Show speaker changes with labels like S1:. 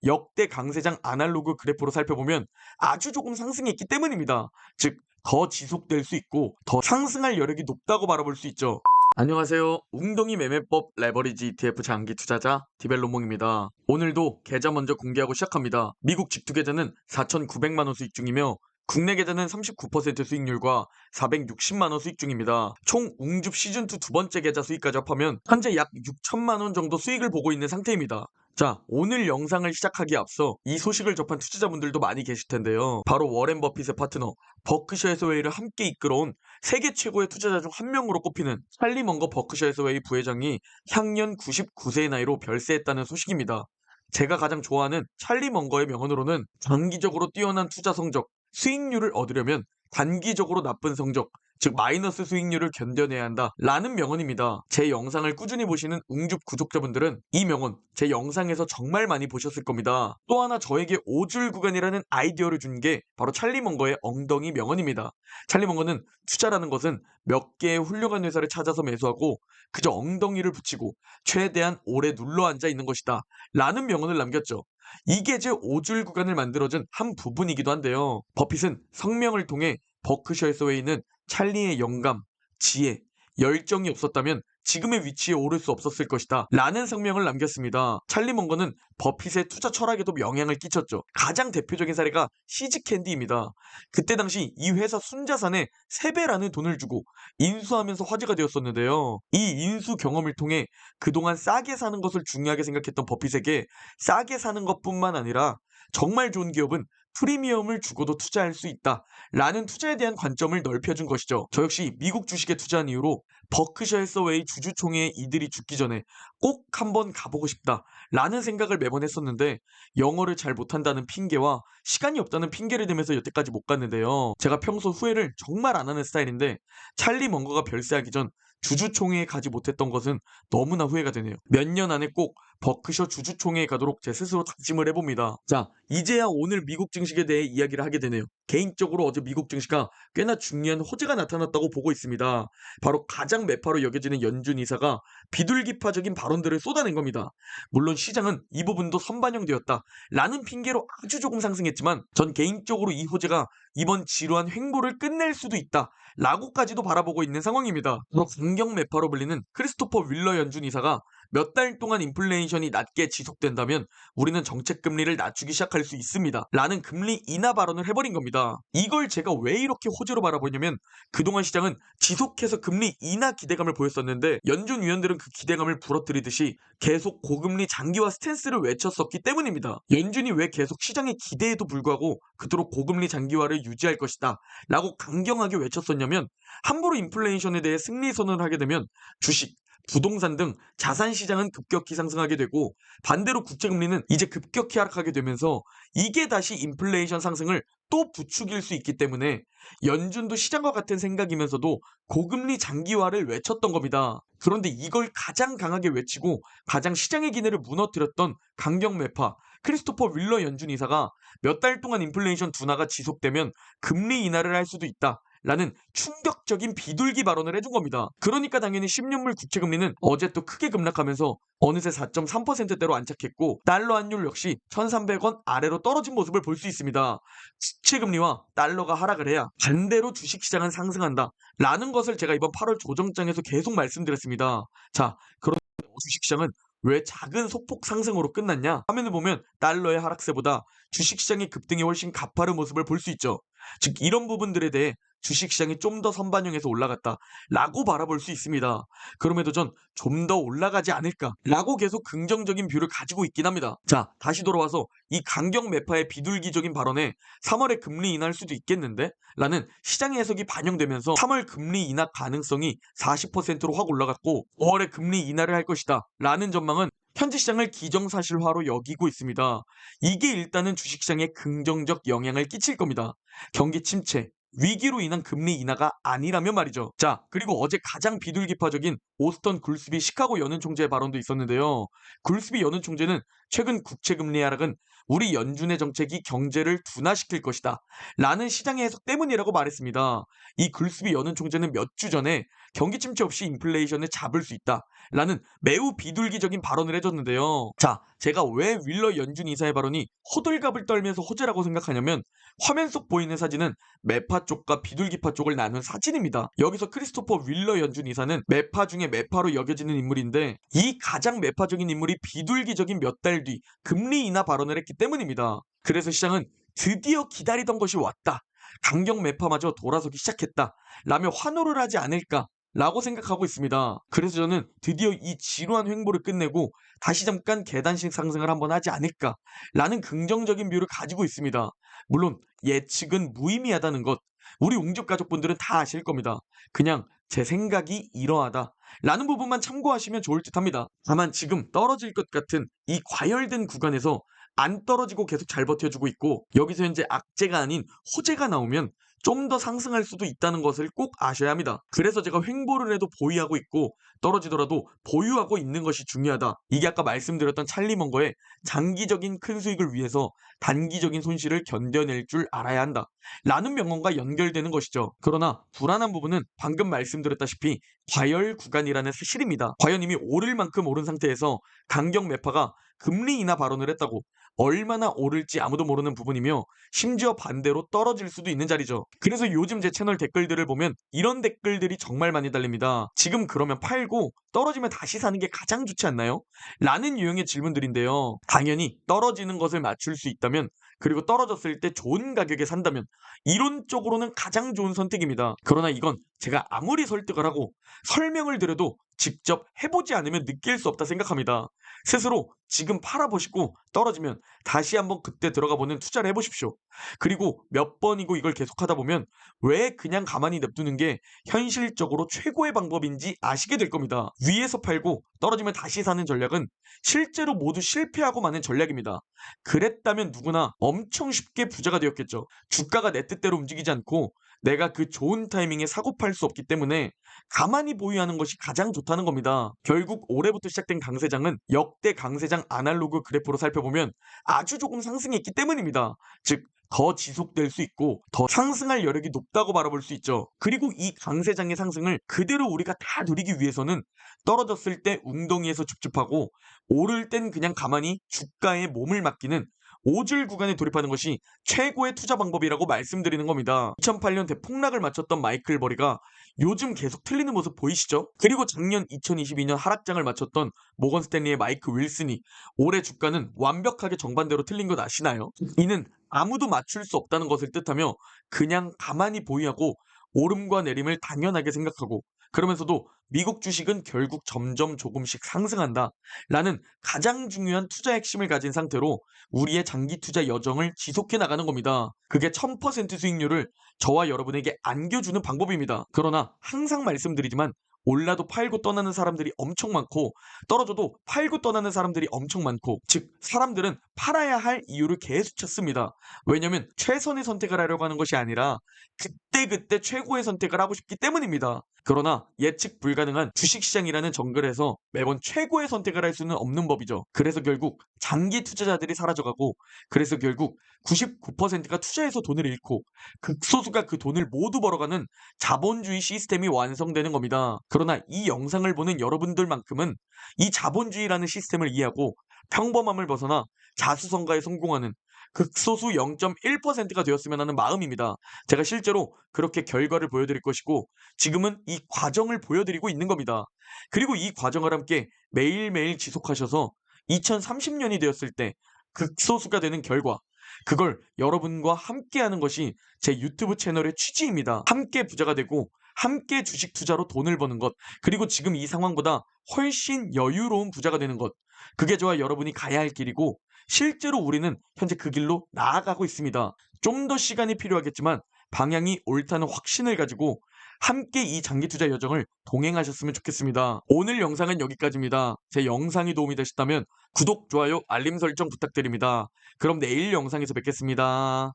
S1: 역대 강세장 아날로그 그래프로 살펴보면 아주 조금 상승했기 때문입니다. 즉, 더 지속될 수 있고 더 상승할 여력이 높다고 바라볼 수 있죠. 안녕하세요. 웅덩이 매매법 레버리지 ETF 장기 투자자 디벨로몽입니다. 오늘도 계좌 먼저 공개하고 시작합니다. 미국 직투 계좌는 4,900만 원 수익 중이며 국내 계좌는 39% 수익률과 460만 원 수익 중입니다. 총 웅줍 시즌2 두 번째 계좌 수익까지 합하면 현재 약 6천만 원 정도 수익을 보고 있는 상태입니다. 자, 오늘 영상을 시작하기에 앞서 이 소식을 접한 투자자분들도 많이 계실 텐데요. 바로 워렌 버핏의 파트너 버크셔 해서웨이를 함께 이끌어온 세계 최고의 투자자 중 한 명으로 꼽히는 찰리 먼거 버크셔 해서웨이 부회장이 향년 99세의 나이로 별세했다는 소식입니다. 제가 가장 좋아하는 찰리 먼거의 명언으로는 장기적으로 뛰어난 투자 성적, 수익률을 얻으려면 단기적으로 나쁜 성적, 즉 마이너스 수익률을 견뎌내야 한다 라는 명언입니다. 제 영상을 꾸준히 보시는 웅줍 구독자분들은 이 명언 제 영상에서 정말 많이 보셨을 겁니다. 또 하나 저에게 5줄 구간이라는 아이디어를 준 게 바로 찰리 먼거의 엉덩이 명언입니다. 찰리 먼거는 투자라는 것은 몇 개의 훌륭한 회사를 찾아서 매수하고 그저 엉덩이를 붙이고 최대한 오래 눌러 앉아 있는 것이다 라는 명언을 남겼죠. 이게 제 5줄 구간을 만들어준 한 부분이기도 한데요. 버핏은 성명을 통해 버크셔 해서웨이는 찰리의 영감, 지혜, 열정이 없었다면 지금의 위치에 오를 수 없었을 것이다 라는 성명을 남겼습니다. 찰리 먼거는 버핏의 투자 철학에도 영향을 끼쳤죠. 가장 대표적인 사례가 시즈캔디입니다. 그때 당시 이 회사 순자산의 3배라는 돈을 주고 인수하면서 화제가 되었었는데요. 이 인수 경험을 통해 그동안 싸게 사는 것을 중요하게 생각했던 버핏에게 싸게 사는 것뿐만 아니라 정말 좋은 기업은 프리미엄을 주고도 투자할 수 있다 라는 투자에 대한 관점을 넓혀준 것이죠. 저 역시 미국 주식에 투자한 이후로 버크셔 해서웨이 주주총회에 이들이 죽기 전에 꼭 한번 가보고 싶다 라는 생각을 매번 했었는데 영어를 잘 못한다는 핑계와 시간이 없다는 핑계를 대면서 여태까지 못 갔는데요. 제가 평소 후회를 정말 안 하는 스타일인데 찰리 먼거가 별세하기 전 주주총회에 가지 못했던 것은 너무나 후회가 되네요. 몇 년 안에 꼭 버크셔 주주총회에 가도록 제 스스로 다짐을 해봅니다. 자, 이제야 오늘 미국 증시에 대해 이야기를 하게 되네요. 개인적으로 어제 미국 증시가 꽤나 중요한 호재가 나타났다고 보고 있습니다. 바로 가장 매파로 여겨지는 연준 이사가 비둘기파적인 발언들을 쏟아낸 겁니다. 물론 시장은 이 부분도 선반영되었다 라는 핑계로 아주 조금 상승했지만 전 개인적으로 이 호재가 이번 지루한 횡보를 끝낼 수도 있다 라고까지도 바라보고 있는 상황입니다. 바로 강경 매파로 불리는 크리스토퍼 윌러 연준 이사가 몇 달 동안 인플레이션이 낮게 지속된다면 우리는 정책 금리를 낮추기 시작할 수 있습니다 라는 금리 인하 발언을 해버린 겁니다. 이걸 제가 왜 이렇게 호재로 바라보냐면 그동안 시장은 지속해서 금리 인하 기대감을 보였었는데 연준 위원들은 그 기대감을 부러뜨리듯이 계속 고금리 장기화 스탠스를 외쳤었기 때문입니다. 연준이 왜 계속 시장의 기대에도 불구하고 그토록 고금리 장기화를 유지할 것이다 라고 강경하게 외쳤었냐면 함부로 인플레이션에 대해 승리 선언을 하게 되면 주식, 부동산 등 자산 시장은 급격히 상승하게 되고 반대로 국채금리는 이제 급격히 하락하게 되면서 이게 다시 인플레이션 상승을 또 부추길 수 있기 때문에 연준도 시장과 같은 생각이면서도 고금리 장기화를 외쳤던 겁니다. 그런데 이걸 가장 강하게 외치고 가장 시장의 기대를 무너뜨렸던 강경 매파 크리스토퍼 윌러 연준 이사가 몇 달 동안 인플레이션 둔화가 지속되면 금리 인하를 할 수도 있다 라는 충격적인 비둘기 발언을 해준 겁니다. 그러니까 당연히 10년물 국채금리는 어제 또 크게 급락하면서 어느새 4.3%대로 안착했고 달러 환율 역시 1,300원 아래로 떨어진 모습을 볼 수 있습니다. 국채금리와 달러가 하락을 해야 반대로 주식시장은 상승한다 라는 것을 제가 이번 8월 조정장에서 계속 말씀드렸습니다. 자, 그런데 주식시장은 왜 작은 소폭 상승으로 끝났냐? 화면을 보면 달러의 하락세보다 주식시장의 급등이 훨씬 가파른 모습을 볼 수 있죠. 즉 이런 부분들에 대해 주식시장이 좀 더 선반영해서 올라갔다 라고 바라볼 수 있습니다. 그럼에도 전 좀 더 올라가지 않을까 라고 계속 긍정적인 뷰를 가지고 있긴 합니다. 자, 다시 돌아와서 이 강경 매파의 비둘기적인 발언에 3월에 금리 인하할 수도 있겠는데? 라는 시장의 해석이 반영되면서 3월 금리 인하 가능성이 40%로 확 올라갔고 5월에 금리 인하를 할 것이다 라는 전망은 현재 시장을 기정사실화로 여기고 있습니다. 이게 일단은 주식시장에 긍정적 영향을 끼칠 겁니다. 경기 침체, 위기로 인한 금리 인하가 아니라면 말이죠. 자, 그리고 어제 가장 비둘기파적인 오스턴 굴스비 시카고 연은 총재의 발언도 있었는데요. 굴스비 연은 총재는 최근 국채금리 하락은 우리 연준의 정책이 경제를 둔화시킬 것이다 라는 시장의 해석 때문이라고 말했습니다. 이 글스비 연은 총재는 몇 주 전에 경기 침체 없이 인플레이션을 잡을 수 있다 라는 매우 비둘기적인 발언을 해줬는데요. 자, 제가 왜 윌러 연준 이사의 발언이 호들갑을 떨면서 호재라고 생각하냐면 화면 속 보이는 사진은 매파 쪽과 비둘기파 쪽을 나눈 사진입니다. 여기서 크리스토퍼 윌러 연준 이사는 매파 중에 매파로 여겨지는 인물인데 이 가장 매파적인 인물이 비둘기적인 몇 달 뒤 금리 인하 발언을 했기 때문입니다. 그래서 시장은 드디어 기다리던 것이 왔다. 강경 매파마저 돌아서기 시작했다. 라며 환호를 하지 않을까 라고 생각하고 있습니다. 그래서 저는 드디어 이 지루한 횡보를 끝내고 다시 잠깐 계단식 상승을 한번 하지 않을까 라는 긍정적인 뷰를 가지고 있습니다. 물론 예측은 무의미하다는 것 우리 웅집 가족분들은 다 아실 겁니다. 그냥 제 생각이 이러하다 라는 부분만 참고하시면 좋을 듯 합니다. 다만 지금 떨어질 것 같은 이 과열된 구간에서 안 떨어지고 계속 잘 버텨주고 있고 여기서 현재 악재가 아닌 호재가 나오면 좀 더 상승할 수도 있다는 것을 꼭 아셔야 합니다. 그래서 제가 횡보를 해도 보유하고 있고 떨어지더라도 보유하고 있는 것이 중요하다. 이게 아까 말씀드렸던 찰리 먼거의 장기적인 큰 수익을 위해서 단기적인 손실을 견뎌낼 줄 알아야 한다. 라는 명언과 연결되는 것이죠. 그러나 불안한 부분은 방금 말씀드렸다시피 과열 구간이라는 사실입니다. 과연 이미 오를 만큼 오른 상태에서 강경 매파가 금리 인하 발언을 했다고 얼마나 오를지 아무도 모르는 부분이며 심지어 반대로 떨어질 수도 있는 자리죠. 그래서 요즘 제 채널 댓글들을 보면 이런 댓글들이 정말 많이 달립니다. 지금 그러면 팔고 떨어지면 다시 사는 게 가장 좋지 않나요? 라는 유형의 질문들인데요. 당연히 떨어지는 것을 맞출 수 있다면 그리고 떨어졌을 때 좋은 가격에 산다면 이론적으로는 가장 좋은 선택입니다. 그러나 이건 제가 아무리 설득을 하고 설명을 드려도 직접 해보지 않으면 느낄 수 없다 생각합니다. 스스로 지금 팔아보시고 떨어지면 다시 한번 그때 들어가 보는 투자를 해보십시오. 그리고 몇 번이고 이걸 계속하다 보면 왜 그냥 가만히 냅두는 게 현실적으로 최고의 방법인지 아시게 될 겁니다. 위에서 팔고 떨어지면 다시 사는 전략은 실제로 모두 실패하고 마는 전략입니다. 그랬다면 누구나 엄청 쉽게 부자가 되었겠죠. 주가가 내 뜻대로 움직이지 않고 내가 그 좋은 타이밍에 사고 팔 수 없기 때문에 가만히 보유하는 것이 가장 좋다는 겁니다. 결국 올해부터 시작된 강세장은 역대 강세장 아날로그 그래프로 살펴보면 아주 조금 상승했기 때문입니다. 즉 더 지속될 수 있고 더 상승할 여력이 높다고 바라볼 수 있죠. 그리고 이 강세장의 상승을 그대로 우리가 다 누리기 위해서는 떨어졌을 때 웅덩이에서 줍줍하고 오를 땐 그냥 가만히 주가에 몸을 맡기는 오줄 구간에 돌입하는 것이 최고의 투자 방법이라고 말씀드리는 겁니다. 2008년 대폭락을 마쳤던 마이클 버리가 요즘 계속 틀리는 모습 보이시죠? 그리고 작년 2022년 하락장을 마쳤던 모건 스탠리의 마이크 윌슨이 올해 주가는 완벽하게 정반대로 틀린 것 아시나요? 이는 아무도 맞출 수 없다는 것을 뜻하며 그냥 가만히 보유하고 오름과 내림을 당연하게 생각하고 그러면서도 미국 주식은 결국 점점 조금씩 상승한다 라는 가장 중요한 투자 핵심을 가진 상태로 우리의 장기 투자 여정을 지속해 나가는 겁니다. 그게 1000% 수익률을 저와 여러분에게 안겨주는 방법입니다. 그러나 항상 말씀드리지만 올라도 팔고 떠나는 사람들이 엄청 많고 떨어져도 팔고 떠나는 사람들이 엄청 많고 즉 사람들은 팔아야 할 이유를 계속 찾습니다. 왜냐하면 최선의 선택을 하려고 하는 것이 아니라 그때그때 최고의 선택을 하고 싶기 때문입니다. 그러나 예측 불가능한 주식시장이라는 정글에서 매번 최고의 선택을 할 수는 없는 법이죠. 그래서 결국 장기 투자자들이 사라져가고 그래서 결국 99%가 투자해서 돈을 잃고 극소수가 그 돈을 모두 벌어가는 자본주의 시스템이 완성되는 겁니다. 그러나 이 영상을 보는 여러분들만큼은 이 자본주의라는 시스템을 이해하고 평범함을 벗어나 자수성가에 성공하는 극소수 0.1%가 되었으면 하는 마음입니다. 제가 실제로 그렇게 결과를 보여드릴 것이고 지금은 이 과정을 보여드리고 있는 겁니다. 그리고 이 과정을 함께 매일매일 지속하셔서 2030년이 되었을 때 극소수가 되는 결과 그걸 여러분과 함께 하는 것이 제 유튜브 채널의 취지입니다. 함께 부자가 되고 함께 주식 투자로 돈을 버는 것 그리고 지금 이 상황보다 훨씬 여유로운 부자가 되는 것 그게 저와 여러분이 가야 할 길이고 실제로 우리는 현재 그 길로 나아가고 있습니다. 좀 더 시간이 필요하겠지만 방향이 옳다는 확신을 가지고 함께 이 장기 투자 여정을 동행하셨으면 좋겠습니다. 오늘 영상은 여기까지입니다. 제 영상이 도움이 되셨다면 구독, 좋아요, 알림 설정 부탁드립니다. 그럼 내일 영상에서 뵙겠습니다.